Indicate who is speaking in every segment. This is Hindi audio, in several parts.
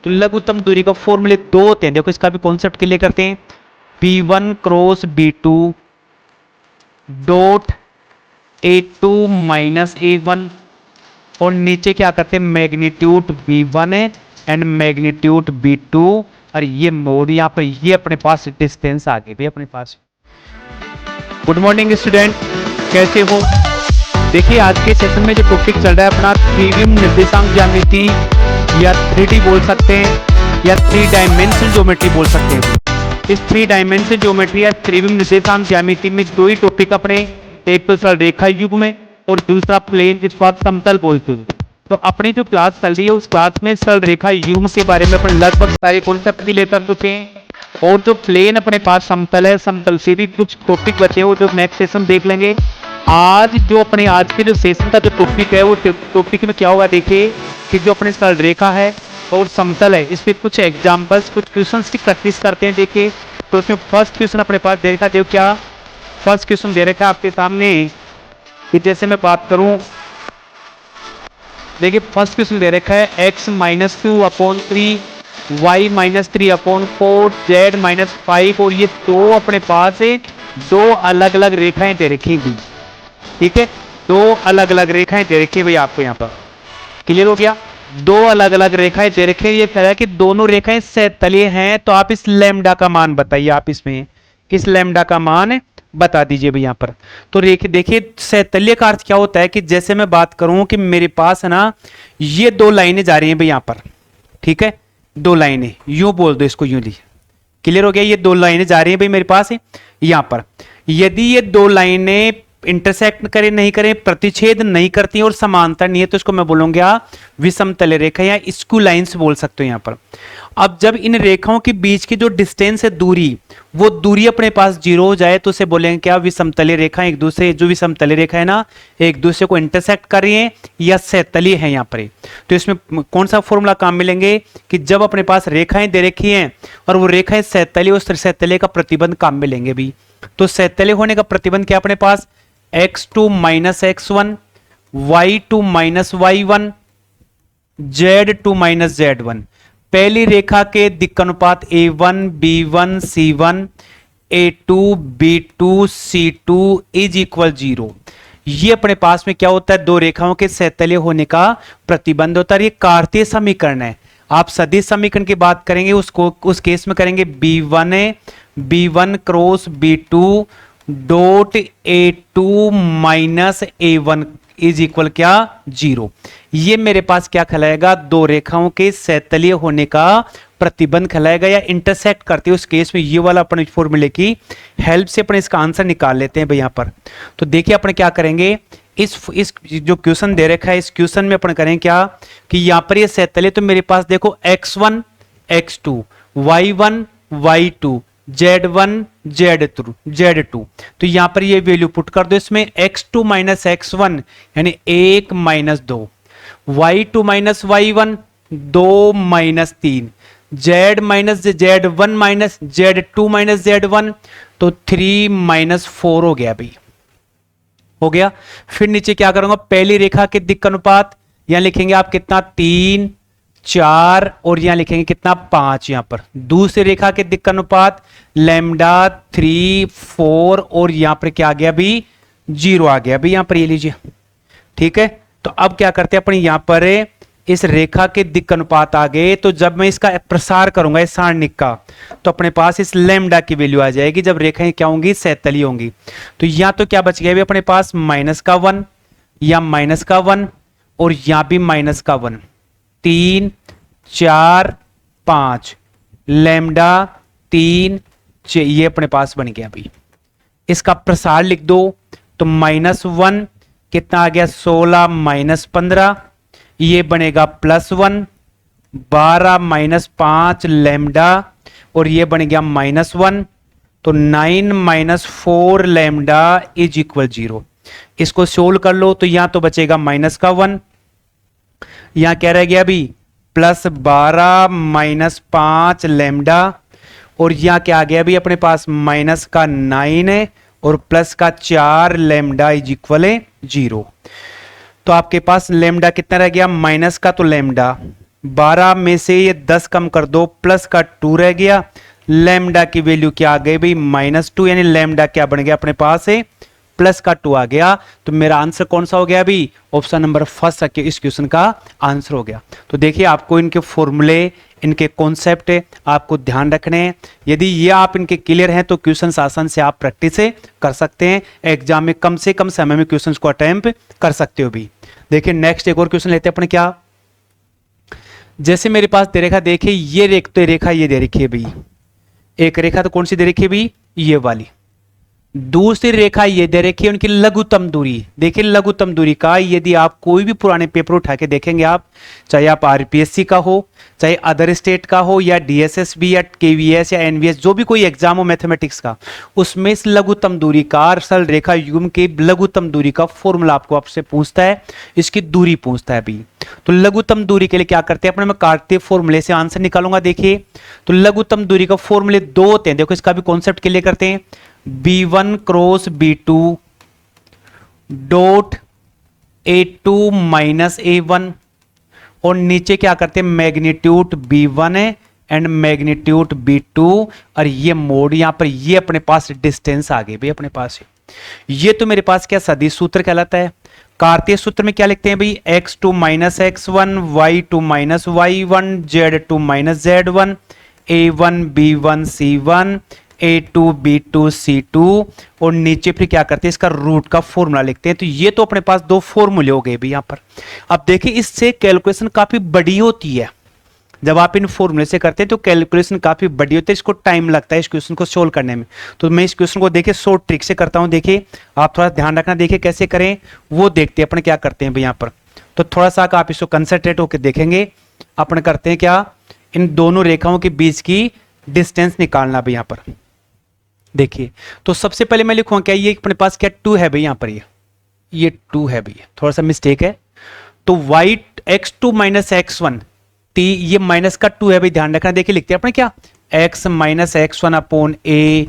Speaker 1: तो लघुत्तम दूरी का फॉर्मूले दो होते हैं, देखो इसका भी कॉन्सेप्ट क्लियर करते हैं। B1 cross B2 dot A2 minus A1, और नीचे क्या करते हैं मैग्नीट्यूड B1 है एंड मैग्नीट्यूड B2, और ये मोड यहाँ पर ये अपने पास डिस्टेंस आ गई भाई अपने पास। गुड मॉर्निंग स्टूडेंट, कैसे हो? देखिए आज के सेशन में जो टॉपिक चल रहा है अपना त्रिविम निर्देशांक ज्यामिति या 3D बोल सकते हैं या 3 डायमेंशन ज्योमेट्री बोल सकते हैं। इस 3 डायमेंशन ज्योमेट्री या त्रिविम निर्देशांक ज्यामिति में दो ही टॉपिक अपने, एक तो सरल रेखा युग में और दूसरा प्लेन जिसको आप समतल बोलते हैं। तो अपनी जो क्लास चल रही है उस क्लास में सरल रेखा युग के बारे में अपने लगभग सारे कॉन्सेप्ट भी ले कर चुके हैं, और जो प्लेन अपने पास समतल है, समतल से भी कुछ टॉपिक बचे हो जो नेक्स्ट सेशन देख लेंगे। आज जो अपने आज के जो सेशन का जो टॉपिक है वो टॉपिक में क्या होगा, देखिए कि जो अपने सरल रेखा है और समतल है इस पर कुछ एग्जाम्पल्स कुछ क्वेश्चंस की प्रैक्टिस करते हैं। देखिए तो उसमें फर्स्ट क्वेश्चन अपने पास दे रखा, देखो क्या फर्स्ट क्वेश्चन दे रखा है आपके सामने कि जैसे मैं बात करूं, देखिए फर्स्ट क्वेश्चन दे रखा है x minus 2/3 y minus 3/4 z minus 5, और ये दो अपने पास है दो अलग अलग रेखाएं दे रखी हुई, ठीक है, दो अलग अलग रेखाएं दे रखी भाई आपको यहाँ पर। क्लियर हो गया? दो अलग अलग रेखाएं दे रखी है, ये कह रहा है कि दोनों रेखाएं समतलीय हैं, तो आप इस लैम्डा का मान बताइए, आप इसमें इस लैम्डा का मान बता दीजिए भाई यहाँ पर। तो देखिए समतलीय का अर्थ क्या होता है कि जैसे मैं बात करूं कि मेरे पास है ना ये दो लाइनें जा रही हैं भाई यहाँ पर, ठीक है, दो लाइनें, यूं बोल दो इसको, यूं ली। क्लियर हो गया? ये दो लाइनें जा रही हैं भाई मेरे पास है यहाँ पर। यदि ये दो लाइनें इंटरसेक्ट करें नहीं करें, प्रतिच्छेद नहीं करती और समांतर नहीं है, तो इसको मैं बोलूंगा विषमतलीय रेखा या स्क्यू लाइंस बोल सकते हो यहाँ पर। अब जब इन रेखाओं के बीच की जो डिस्टेंस है, दूरी, वो दूरी अपने पास 0 हो जाए तो उसे बोलेंगे क्या, विषमतलीय रेखा। एक दूसरे जो विषमतलीय रेखा है ना एक दूसरे को इंटरसेक्ट कर रही है या समतलीय है यहाँ पर। तो इसमें कौन सा फॉर्मूला काम मिलेंगे कि जब अपने पास रेखाएं दे रखी हैं और वो रेखाएं समतलीय, उस समतलीय का प्रतिबंध काम मिलेंगे भी। तो समतलीय होने का प्रतिबंध क्या अपने पास, x2 minus x1, y2 minus y1, z2 minus z1। पहली रेखा के दिक्कनुपात a1 b1 c1 a2 b2 c2 is equal 0। ये अपने पास में क्या होता है, दो रेखाओं के समतलीय होने का प्रतिबंध होता है। ये कार्तीय समीकरण है। आप सदिश समीकरण की बात करेंगे उसको उस केस में करेंगे b1 cross b2 dot a2 minus a1 is equal क्या, 0। ये मेरे पास क्या कहलाएगा, दो रेखाओं के समतलीय होने का प्रतिबंध कहलाएगा या इंटरसेक्ट करते हैं। उस केस में ये वाला अपने फॉर्मूले की हेल्प से अपने इसका आंसर निकाल लेते हैं भाई यहाँ पर। तो देखिए अपने क्या करेंगे, इस जो क्वेश्चन दे रखा है इस क्वेश्चन में अपन करें क्या कि यहाँ पर ये समतलीय, तो मेरे पास देखो x1 x2 y1 y2 z1 z2, तो यहां पर ये वैल्यू पुट कर दो इसमें, x2 माइनस x1 यानी 1 minus 2, y2 minus y1 2 minus 3, z minus z1 minus z2 minus z1, तो 3 माइनस 4 हो गया भाई, हो गया। फिर नीचे क्या करूंगा, पहली रेखा के दिक् अनुपात यहां लिखेंगे आप कितना 3 4, और यहां लिखेंगे कितना 5 यहां पर। दूसरी रेखा के दिक् अनुपात लैम्डा 3 4, और यहां पर क्या आ गया अभी 0 आ गया अभी यहां पर, ये लीजिए, ठीक है। तो अब क्या करते हैं अपन, यहां पर इस रेखा के दिक् अनुपात आ गए, तो जब मैं इसका प्रसार करूंगा इस सारणिक का, तो अपने पास इस लैम्डा की वैल्यू आ जाएगी जब रेखाएं क्या होंगी, समतलीय होंगी। तो यहां तो क्या बच गया अभी अपने पास माइनस का 1 या माइनस का 1, और यहां भी माइनस का 1, 3 4 5 लैम्डा 3 ये अपने पास बन गया अभी। इसका प्रसार लिख दो तो -1 कितना आ गया 16 माइनस 15, ये बनेगा +1 12 माइनस 5 लैम्डा, और ये बन गया -1, तो 9 माइनस 4 लैम्डा इज इक्वल 0। इसको सोल्व कर लो तो यहां तो बचेगा माइनस का 1, यहां क्या रह गया अभी +12 माइनस 5 लैम्डा, और यहां क्या आ गया अभी अपने पास माइनस का 9 है और प्लस का 4 लैम्डा इज इक्वल है 0। तो आपके पास लैम्डा कितना रह गया, माइनस का तो लैम्डा 12 में से ये 10 कम कर दो, प्लस का 2 रह गया, लैम्डा की वैल्यू क्या आ गई भाई -2, यानी लैम्डा क्या बन गया अपने पास है प्लस का 2 आ गया। तो मेरा आंसर कौन सा हो गया अभी, ऑप्शन नंबर फर्स्ट इस क्वेश्चन का आंसर हो गया। तो देखिए आपको इनके फॉर्मूले, इनके कॉन्सेप्ट आपको ध्यान रखने हैं। यदि ये आप इनके क्लियर हैं तो क्वेश्चन आसान से आप प्रैक्टिस कर सकते हैं, एग्जाम में कम से कम समय में क्वेश्चन को अटेम्प्ट कर सकते हो भी। देखिए नेक्स्ट एक और क्वेश्चन लेते हैं अपने। क्या, जैसे मेरे पास दे रेखा, देखिए ये रेखा ये दे रखी है भाई, एक रेखा तो कौन सी दे रखी है भाई, ये वाली। दूसरी रेखा ये दे रखी है उनकी लघुत्तम दूरी। देखिए लघुत्तम दूरी का यदि आप कोई भी पुराने पेपर उठा के देखेंगे आप, चाहे आप आरपीएससी का हो, चाहे अदर स्टेट का हो, या डीएसएसबी या केवीएस या एनवीएस, जो भी कोई एग्जाम हो मैथमेटिक्स का, उसमें इस लघुत्तम दूरी का, सरल रेखा युग्म की लघुत्तम दूरी का फॉर्मूला आपको आपसे पूछता है, इसकी दूरी पूछता है अभी। तो लघुत्तम दूरी के लिए क्या करते हैं अपने, मैं काटते फॉर्मूले से आंसर निकालूंगा। देखिए तो लघुत्तम दूरी का फॉर्मूले 2 होते हैं, देखो इसका भी कॉन्सेप्ट क्लियर करते हैं। B1 cross B2 dot A2 minus A1, और नीचे क्या करते हैं मैग्नीट्यूड B1 है एंड मैग्नीट्यूड B2, और ये मोड यहां पर, ये अपने पास डिस्टेंस आ गई भाई अपने पास। ये तो मेरे पास क्या सदिश सूत्र कहलाता है। कार्तीय सूत्र में क्या लिखते हैं भाई, x2 minus x1, y2 minus y1, z2 minus z1, a1 b1 c1, a2 b2 c2, और नीचे फिर क्या करते हैं इसका रूट का फॉर्मूला लिखते हैं। तो ये तो अपने पास 2 फॉर्मूले हो गए भाई यहां पर। अब देखिए इससे कैलकुलेशन काफी बड़ी होती है, जब आप इन फॉर्मूले से करते हैं तो कैलकुलेशन काफी बड़ी होती है, इसको टाइम लगता है इस क्वेश्चन को सोल्व करने में। तो मैं इस क्वेश्चन को देखिए शॉर्ट ट्रिक से करता हूं, देखिए आप थोड़ा ध्यान रखना, देखिए कैसे करें वो देखते हैं अपन क्या करते हैं भाई यहाँ पर। तो थोड़ा सा आप इसको कंसंट्रेट होकर देखेंगे। अपन करते हैं क्या, इन दोनों रेखाओं के बीच की डिस्टेंस निकालना भाई यहाँ पर। देखिए तो सबसे पहले मैं लिखूंगा क्या, ये अपने पास क्या 2 है भाई यहाँ पर, ये 2 है भैया, थोड़ा सा मिस्टेक है। तो y x2 माइनस x1, ये माइनस का 2 है भाई, ध्यान रखना। देखिए लिखते हैं अपने क्या, x minus x1 upon a,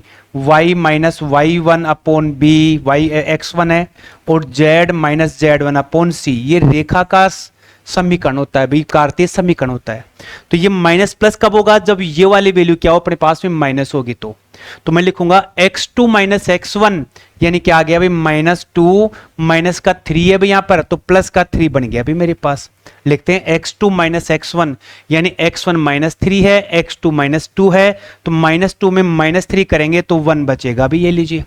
Speaker 1: y minus y1 upon b, y x1 है, और z minus z1 upon c, ये रेखा का समीकरण होता है भाई, कार्तीय समीकरण होता है। तो ये माइनस प्लस कब होगा, जब ये वाली वैल्यू क्या हो अपने पास में माइनस होगी। तो मैं लिखूंगा x2 माइनस x1, यानी क्या आ गया भाई -2, माइनस का 3 है भाई यहां पर, तो प्लस का 3 बन गया भाई मेरे पास। लिखते हैं x2 माइनस x1, यानी x1 माइनस 3 है, x2 माइनस 2 है, तो -2 में -3 करेंगे तो 1 बचेगा भाई, ये लीजिए।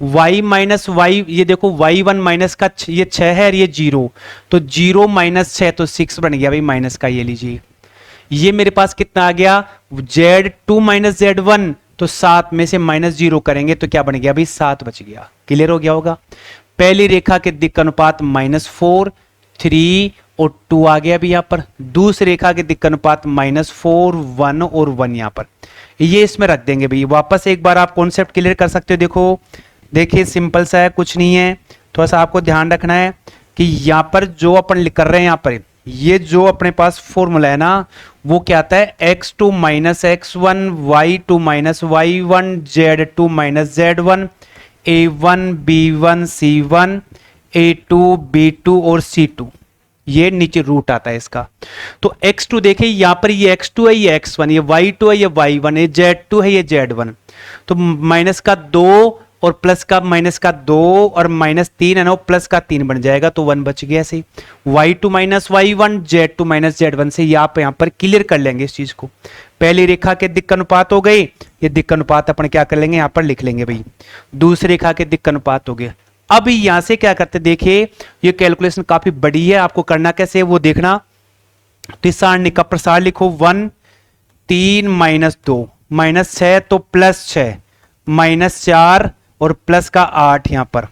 Speaker 1: y माइनस y, ये देखो y1 माइनस का ये 6 है और ये 0, तो 0 माइनस 6 तो 6 बन गया भाई माइनस का, ये लीजिए। ये मेरे पास कितना आ गया, z2 माइनस z1, तो 7 में से -0 करेंगे तो क्या बन गया भाई 7 बच गया। क्लियर हो गया होगा। पहली रेखा के दिक् अनुपात -4, 3 और 2 आ गया अभी यहां पर। दूसरी रेखा के दिक् अनुपात -4, 1 और 1 यहां पर, ये इसमें रख देंगे भाई। वापस एक बार आप कॉन्सेप्ट क्लियर कर सकते हो। देखो देखिए सिंपल सा है, कुछ नहीं है, थोड़ा सा आपको ध्यान रखना है कि यहां पर जो अपन कर रहे हैं, यहां पर ये जो अपने पास फॉर्मूला है ना, वो क्या आता है x2 minus x1, y2 minus y1, z2 minus z1, a1 b1 c1, a2 b2 और c2, ये नीचे रूट आता है इसका। तो x2 देखिए यहां पर, ये x2 है, ये x1, ये y2 है, ये y1, ये z2 है, ये z1, तो माइनस का 2 और प्लस का माइनस का 2 और -3 है ना, प्लस का 3 बन जाएगा, तो 1 बच गया ऐसे। y2 minus y1, z2 minus z1 से ये आप यहां पर क्लियर कर लेंगे इस चीज को। पहली रेखा के दिक् अनुपात हो गए, ये दिक् अनुपात अपन क्या कर लेंगे यहां पर लिख लेंगे भाई। दूसरी रेखा के दिक् अनुपात हो गए। अब यहां से क्या करते, देखिए ये कैलकुलेशन काफी बड़ी है, आपको करना कैसे है वो देखना। तो सारणी का प्रसार लिखो, 1 3 -2 -6 तो +6 -4 और प्लस का 8 यहां पर,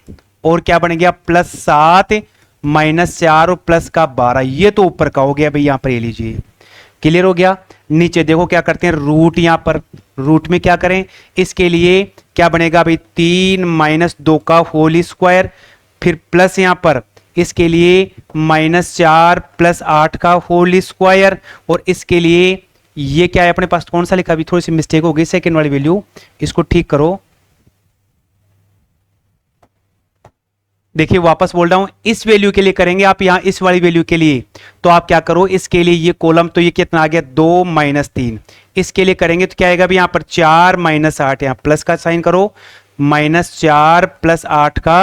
Speaker 1: और क्या बन गया +7 -4 और प्लस का 12, ये तो ऊपर का हो गया भाई यहां पर, ये लीजिए। क्लियर हो गया। नीचे देखो क्या करते हैं, रूट यहां पर, रूट में क्या करें, इसके लिए क्या बनेगा भाई 3 -2 का होल स्क्वायर, फिर प्लस यहां पर इसके लिए -4 + 8 का होल स्क्वायर, और इसके लिए ये क्या है अपने पास, कौन सा लिखा, अभी थोड़ी सी मिस्टेक हो गई सेकंड वाली वैल्यू, इसको ठीक करो। देखिए वापस बोल रहा हूं, इस वैल्यू के लिए करेंगे आप यहां इस वाली वैल्यू के लिए, तो आप क्या करो इसके लिए ये कॉलम, तो ये कितना आ गया 2 माइनस 3, इसके लिए करेंगे तो क्या आएगा अभी यहां पर 4 माइनस 8, यहां प्लस का साइन करो, -4 + 8 का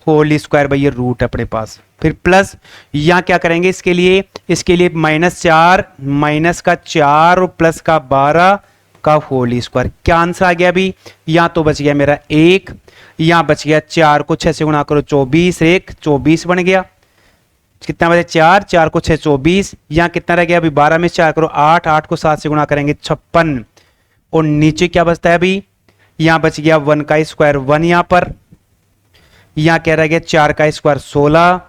Speaker 1: होल स्क्वायर, भाई ये रूट है अपने पास, फिर प्लस यहां क्या करेंगे इसके लिए -4 माइनस का 4 और प्लस का 12 का होल स्क्वायर। क्या आंसर आ गया अभी, यहां तो बच गया मेरा 1, यहां बच गया 4 को 6 से गुणा करो 24, 1 24 बन गया, कितना बचे 4, 4 को 6 24, यहां कितना रह गया अभी 12 में 4 करो 8, 8 को 7 से गुणा करेंगे 56, और नीचे क्या बचता है अभी, यहां बच गया 1 का स्क्वायर 1, यहां पर यहां क्या रह गया 4 का स्क्वायर 16,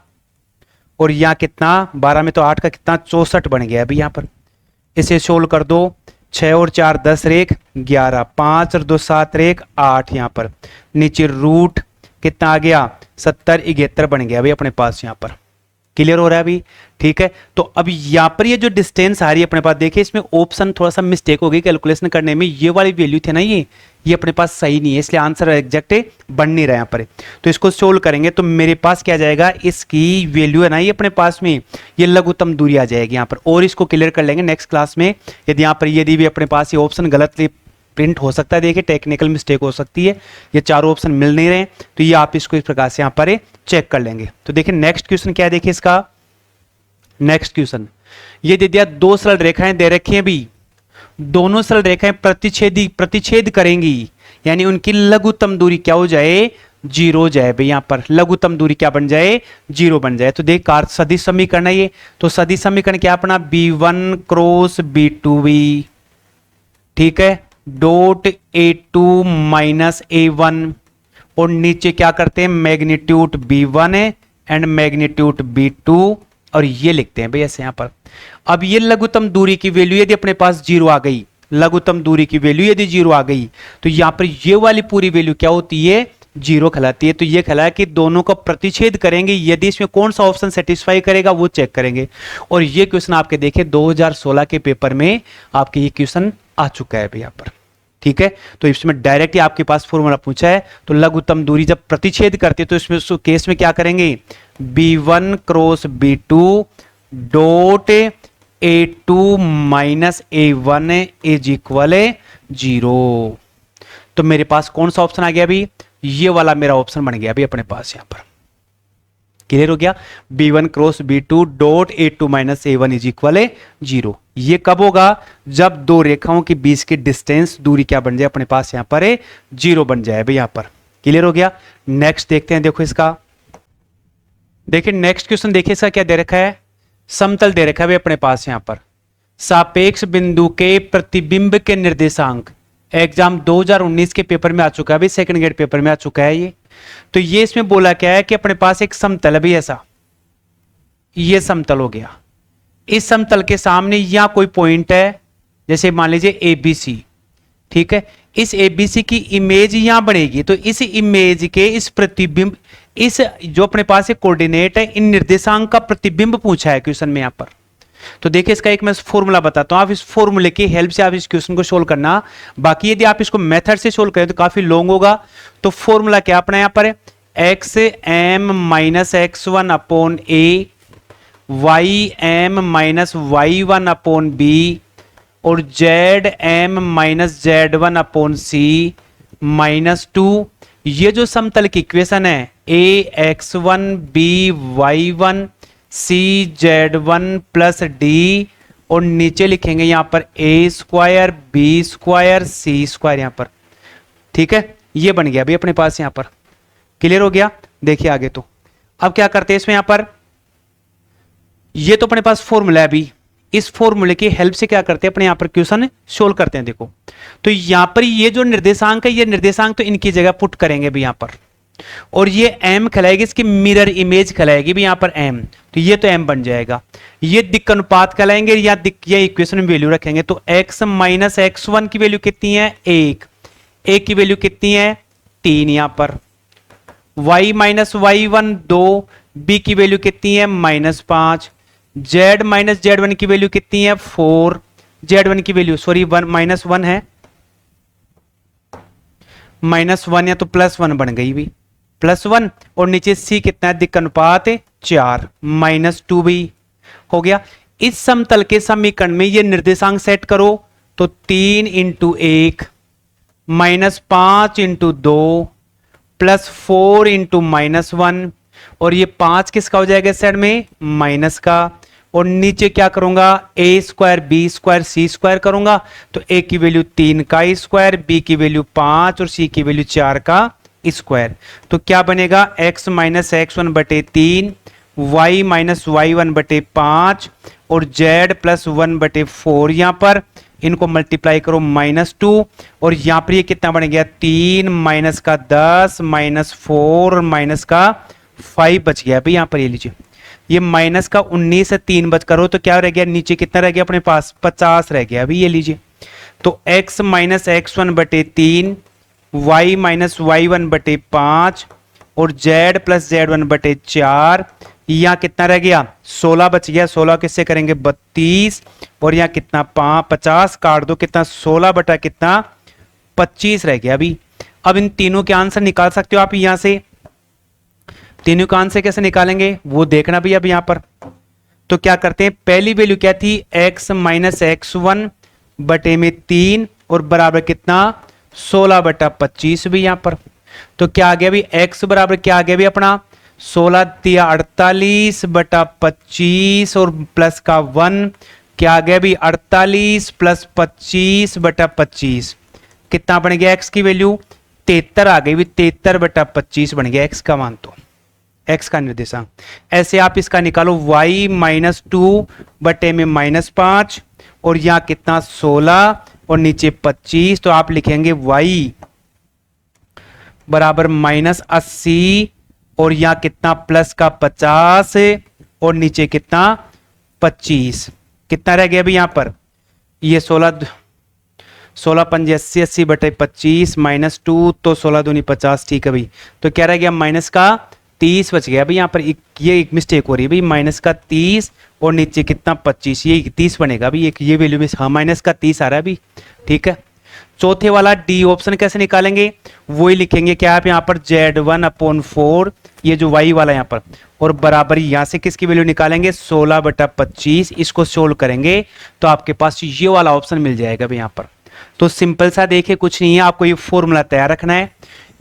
Speaker 1: और यहां कितना 12 में तो 8 का कितना 64 बन गया अभी यहां पर। इसे सोल्व कर दो, 6 और 4 10 और 1 11, 5 और 2 7 और 1 8, यहां पर नीचे रूट कितना आ गया 70 71 बन गया अभी अपने पास यहां पर। क्लियर हो रहा है अभी, ठीक है। तो अब यहां पर ये जो डिस्टेंस आ रही है अपने पास, देखिए इसमें ऑप्शन थोड़ा सा मिस्टेक हो गई कैलकुलेशन करने में, ये वाली वैल्यू थी ना ये अपने पास सही नहीं है, इसलिए आंसर एग्जैक्ट बन नहीं रहा है यहाँ पर। तो इसको सोल्व करेंगे तो मेरे पास क्या जाएगा, इसकी वैल्यू है ना ये अपने पास में ये लघुत्तम दूरी आ जाएगी यहाँ पर, और इसको क्लियर कर लेंगे नेक्स्ट क्लास में। यदि यहाँ पर यदि भी अपने पास ये ऑप्शन गलत प्रिंट हो सकता है, देखिए टेक्निकल मिस्टेक हो सकती है, ये चारों ऑप्शन मिल नहीं रहे, तो ये आप इसको इस प्रकार से यहाँ पर चेक कर लेंगे। तो देखिए नेक्स्ट क्वेश्चन क्या है, देखिए इसका नेक्स्ट क्वेश्चन ये दे दिया, दो सरल रेखाएं दे रखी हैं भी, दोनों सरल रेखाएं प्रतिच्छेद करेंगी, यानी उनकी लघुत्तम दूरी क्या हो जाए 0 हो जाए भाई, यहां पर लघुत्तम दूरी क्या बन जाए 0 बन जाए। तो देख कार्य सदिश समीकरण है ये, तो सदिश समीकरण क्या अपना b1 क्रॉस b2b, ठीक है, डॉट a2 माइनस a1, और नीचे क्या करते हैं magnitude b1 and magnitude b2, और ये लिखते हैं भाई ऐसे यहां पर। अब ये लघुत्तम दूरी की वैल्यू यदि अपने पास 0 आ गई, लघुत्तम दूरी की वैल्यू यदि 0 आ गई, तो यहां पर ये वाली पूरी वैल्यू क्या होती है 0 कहलाती है। तो ये कहला है कि दोनों का प्रतिच्छेद करेंगे, यदि इसमें कौन सा ऑप्शन सेटिस्फाई करेगा वो चेक करेंगे। और ये क्वेश्चन आपके देखे 2016 के पेपर में आपके ये क्वेश्चन आ चुका है भैया पर, ठीक है। तो इसमें डायरेक्ट ही आपके पास फॉर्मूला पूछा है, तो लघुत्तम दूरी जब प्रतिच्छेद करते तो इसमें केस में क्या करेंगे b1 cross b2 dot a2 minus a1 is equal 0। तो मेरे पास कौन सा ऑप्शन आ गया अभी, ये वाला मेरा ऑप्शन बन गया अभी अपने पास यहां पर। क्लियर हो गया, b1 cross b2 dot a2 minus a1 is equal 0। ये कब होगा, जब दो रेखाओं के बीच की डिस्टेंस दूरी क्या बन जाए अपने पास यहां पर 0 बन जाए भाई यहां पर। क्लियर हो गया। नेक्स्ट देखते हैं, देखो इसका, देखिए नेक्स्ट क्वेश्चन देखिए इसका क्या दे रखा है, समतल दे रखा है अपने पास यहां पर, सापेक्ष बिंदु के प्रतिबिंब के निर्देशांक, एग्जाम 2019 के पेपर में आ चुका है अभी, सेकंड ग्रेड पेपर में आ चुका है ये। तो ये इसमें बोला क्या है कि अपने पास एक समतल है भी ऐसा, ये समतल हो गया, इस समतल के सामने यहां कोई पॉइंट है, जैसे मान लीजिए ABC, ठीक है, इस ABC की इमेज यहां बनेगी, तो इस इमेज के इस प्रतिबिंब, इस जो अपने पास एक कोऑर्डिनेट है, इन निर्देशांक का प्रतिबिंब पूछा है क्वेश्चन में यहां पर। तो देखिए इसका एक मैं फॉर्मूला बताता हूं, आप इस फॉर्मूले की हेल्प से आप इस क्वेश्चन को सोल्व करना। बाकी यदि आप इसको मेथड से सोल्व करें तो काफी लॉन्ग होगा। तो फॉर्मूला क्या अपना यहां पर है, xm minus x1 upon a, ym minus y1 upon b, और zm minus z1 upon c minus 2। ये जो समतल की इक्वेशन है ax1 by1 cz1 plus D, और नीचे लिखेंगे यहां पर a square b square c square यहां पर, ठीक है। ये बन गया अभी अपने पास यहां पर। क्लियर हो गया। देखिए आगे, तो अब क्या करते हैं इसमें यहां पर, ये तो अपने पास फॉर्मूला है अभी, इस फॉर्मूले की हेल्प से क्या करते हैं अपने यहां पर क्वेश्चन सोल्व करते हैं। देखो तो यहां पर ये जो निर्देशांक है, ये निर्देशांक तो इनकी जगह पुट करेंगे भी यहां पर, और ये m कहलाएगी, इसकी मिरर इमेज कहलाएगी भी यहां पर m, तो ये तो m बन जाएगा। ये दिक् अनुपात कहलाएंगे, या इक्वेशन में वैल्यू रखेंगे, तो x माइनस x1 की वैल्यू कितनी है 1, a की वैल्यू कितनी है 3 यहां पर, y माइनस y1 2, b की वैल्यू कितनी है -5, z माइनस z1 की वैल्यू कितनी है 4, z1 की वैल्यू सॉरी -1 है, -1 या तो +1 बन गई भी, +1 और नीचे सी कितना है, दिक् अनुपात 4 -2 भी हो गया। इस समतल के समीकरण में ये निर्देशांक सेट करो तो 3 × 1 -5 × 2 +4 × -1 और ये 5 किसका हो जाएगा साइड में, माइनस का। और नीचे क्या करूंगा, a² b² c² करूंगा तो a की वैल्यू 3 का स्क्वायर, b की वैल्यू 5 और c की वैल्यू 4 का स्क्वायर। तो क्या बनेगा, x - x1 बटे 3 y - y1 बटे 5 और z + 1 बटे 4। यहां पर इनको मल्टीप्लाई करो -2 और यहां पर ये कितना बन गया, 3 माइनस का 10 -4 माइनस का 5 बच गया। भाई यहां पर ये लीजिए, ये माइनस का 19 से 3 बच करो तो क्या रह गया, नीचे कितना रह गया अपने पास, 50 रह गया। अभी ये लीजिए, तो x - x1 बटे 3 y - y1 बटे 5 और z + z1 बटे 4। यहां कितना रह गया, 16 बच गया। 16 किससे करेंगे, 32 और यहां कितना 50 काट दो, कितना 16 बटा कितना 25 रह गया। अभी अब इन तीनों के आंसर निकाल सकते हो आप यहां से। तीनों का आंसर कैसे निकालेंगे वो देखना भी। अब यहां पर तो क्या करते हैं, पहली वैल्यू क्या थी, x - x1 बटे में 3 और बराबर कितना 16 बटा 25 भी यहां पर। तो क्या आ गया भी, x बराबर क्या आ गया भी अपना 16 तिया 48 बटा 25 और प्लस का 1 क्या आ गया भी 48 + 25 बटा 25। कितना बन गया, x की वैल्यू 73 आ गई भी, 73 बटा 25 बन गया x का मान। तो x का निर्देशांक ऐसे आप इसका निकालो, y -2 बटे में -5 और यहां कितना 16 और नीचे 25। तो आप लिखेंगे y बराबर -80 और यहां कितना प्लस का 50 और नीचे कितना 25। कितना रह गया अभी यहां पर, ये 16 पंजे 80, 80 बटे 25 -2 तो 16 दूनी 50, ठीक है भाई। तो क्या रह गया, माइनस का 30 बच गया। अभी यहां पर ये एक मिस्टेक हो रही है भाई, माइनस का 30 और नीचे कितना 25, ये 30 बनेगा अभी। एक ये वैल्यू में हाँ माइनस का 30 आ रहा है अभी, ठीक है। चौथे वाला डी ऑप्शन कैसे निकालेंगे, वही लिखेंगे क्या आप यहाँ पर Z1/4, ये जो y वाला यहाँ पर, और बराबर यहां से किसकी वैल्यू निकालेंगे 16 बटा 25। इसको सोल्व करेंगे तो आपके पास ये वाला ऑप्शन मिल जाएगा अभी यहाँ पर। तो सिंपल सा देखिए, कुछ नहीं है, आपको ये फॉर्मूला तैयार रखना है।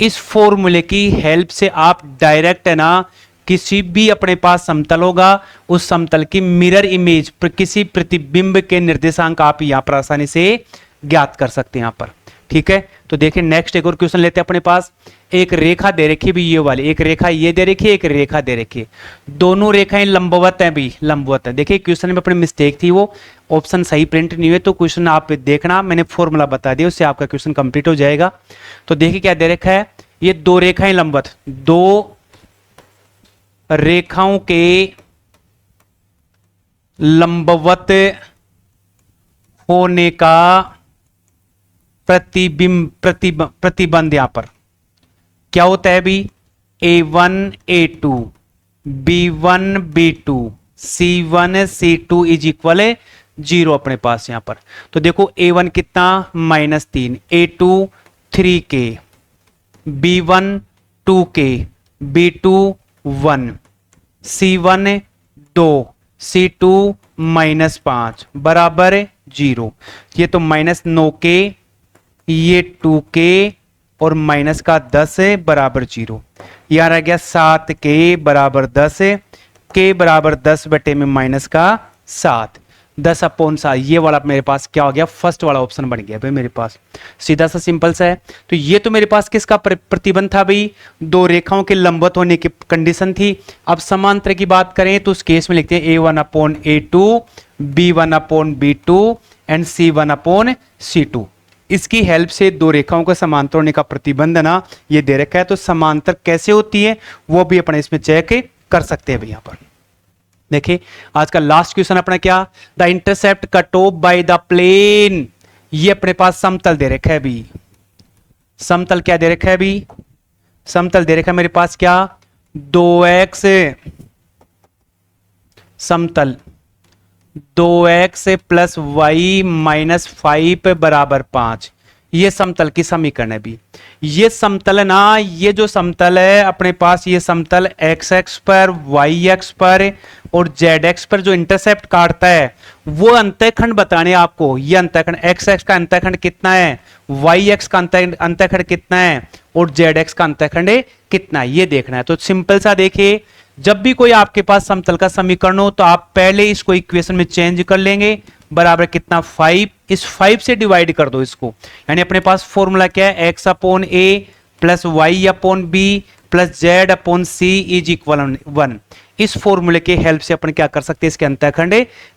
Speaker 1: इस फॉर्मूले की हेल्प से आप डायरेक्ट है ना, किसी भी अपने पास समतल होगा उस समतल की मिरर इमेज किसी प्रतिबिंब के निर्देशांक आप यहां पर आसानी से ज्ञात कर सकते हैं यहां पर, ठीक है। तो देखिए नेक्स्ट एक और क्वेश्चन लेते हैं अपने पास। एक रेखा दे रखी भी, ये वाली एक रेखा ये दे रखी है, एक रेखा दे रखी है, दोनों रेखाएं लंबवत हैं भी, लंबवत है। देखिए क्वेश्चन में अपनी मिस्टेक थी, वो ऑप्शन सही प्रिंट नहीं हुए, तो क्वेश्चन आप देखना, मैंने फॉर्मूला बता दिया, उससे आपका क्वेश्चन कंप्लीट हो जाएगा। तो देखिए क्या दे रखा है, ये दो रेखाएं लंबवत, दो रेखाओं के लंबवत होने का प्रतिबंध यहां पर क्या होता है भी, A1 A2 B1 B2 C1 C2 is equal 0 अपने पास यहां पर। तो देखो A1 कितना -3, A2 3K, B1 2K, B2 1, C1 2, C2 -5 बराबर 0। ये तो -9K, ये 2K और माइनस का 10 बराबर 0। यहां रह गया 7K बराबर 10, K बराबर 10 बटे में माइनस का 7, 10/7। ये वाला मेरे पास क्या हो गया, फर्स्ट वाला ऑप्शन बन गया भाई मेरे पास, सीधा सा सिंपल सा है। तो ये तो मेरे पास किसका प्रतिबंध था भाई, दो रेखाओं के लंबवत होने की कंडीशन थी। अब समांतर की बात करें तो उस केस में लिखते हैं A1/A2 B1/B2 एंड C1/C2। इसकी हेल्प से दो रेखाओं का समांतर होने का प्रतिबंध ना ये दे रखा है। तो समांतर कैसे होती है वो भी अपने इसमें चेक कर सकते हैं यहां पर। देखिए आज का लास्ट क्वेश्चन अपना क्या, the intercept cut off by the plane. ये अपने पास समतल दे रखा है भी, समतल क्या दे रखा है भी, समतल दे रखा है मेरे पास क्या 2x, समतल 2x + y - 5 बराबर 5।
Speaker 2: ये समतल की समीकरण है भी। ये समतल है ना, ये जो समतल है अपने पास, ये समतल एक्स एक्स पर, वाई एक्स पर और जेड एक्स पर जो इंटरसेप्ट काटता है वो अंतःखंड बताने आपको। ये अंतःखंड एक्स एक्स का अंतःखंड कितना है, वाई एक्स का अंतःखंड कितना है और जेड एक्स का अंतःखंड कितना है, ये देखना है। तो सिंपल सा देखिए, जब भी कोई आपके पास समतल का समीकरण हो तो आप पहले इसको इक्वेशन में चेंज कर लेंगे, बराबर कितना 5, इस 5 से डिवाइड कर दो इसको। यानी अपने पास फॉर्मूला क्या है, x upon a plus y upon b plus z upon c is equal 1। इस फॉर्मूले के हेल्प से अपन क्या कर सकते हैं, इसके अंतःखंड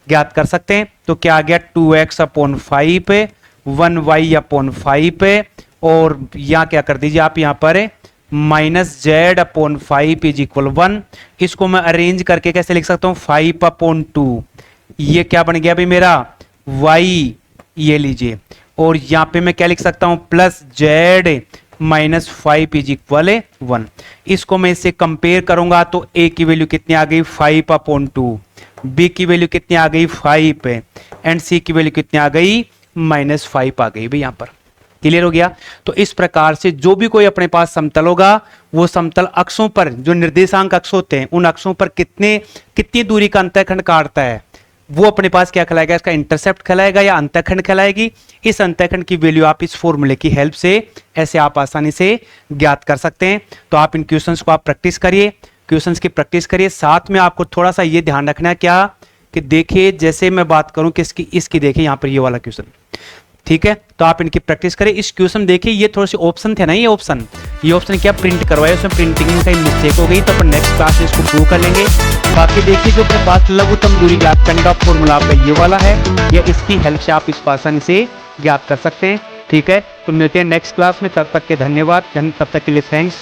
Speaker 2: ज्ञात कर सकते हैं। तो क्या आ गया 2x अपॉन 5 1y अपॉन 5 और यहां क्या कर दीजिए आप, यहां पर minus Z upon 5 is equal 1। इसको मैं अरेंज करके कैसे लिख सकता हूं, 5 अपॉन 2, ये क्या बन गया भाई मेरा y, ये लीजिए। और यहां पे मैं क्या लिख सकता हूं, plus Z minus 5 is equal 1। इसको मैं इससे कंपेयर करूंगा तो a की वैल्यू कितनी आ गई 5 अपॉन 2, b की वैल्यू कितनी आ गई 5 एंड c की वैल्यू कितनी आ गई माइनस 5 आ गई भाई। यहां पर क्लियर हो गया। तो इस प्रकार से जो भी कोई अपने पास समतल होगा वो समतल अक्षों पर, जो निर्देशांक अक्ष होते हैं उन अक्षों पर कितनी दूरी का अंतःखंड काटता है वो अपने पास क्या कहलाएगा, इसका इंटरसेप्ट कहलाएगा या अंतःखंड कहलाएगी। इस अंतःखंड की वैल्यू आप इस फॉर्मूले की हेल्प से ऐसे आप आसानी से ज्ञात कर सकते हैं। तो आप इन क्वेश्चंस को आप प्रैक्टिस करिए, क्वेश्चंस की प्रैक्टिस करिए। साथ में आपको थोड़ा सा ये ध्यान रखना है क्या, कि देखिए जैसे मैं बात करूं कि इसकी देखिए यहां पर ये वाला क्वेश्चन, ठीक है, तो आप इनकी प्रैक्टिस करें। इस क्वेश्चन देखिए ये थोड़े से ऑप्शन थे ना, ये ऑप्शन क्या प्रिंट करवाया, उसमें प्रिंटिंग में कहीं मिस्टेक हो गई, तो अपन नेक्स्ट क्लास में इसको प्रूव कर लेंगे। बाकी देखिए जो अपने पास लघुत्तम दूरी ज्ञात करने का फॉर्मूला आपका ये वाला है, या इसकी हेल्प से आप इसको आसानी से ज्ञात कर सकते हैं। ठीक है, तो मिलते हैं नेक्स्ट क्लास में, तब तक के धन्यवाद, तब तक के लिए थैंक्स।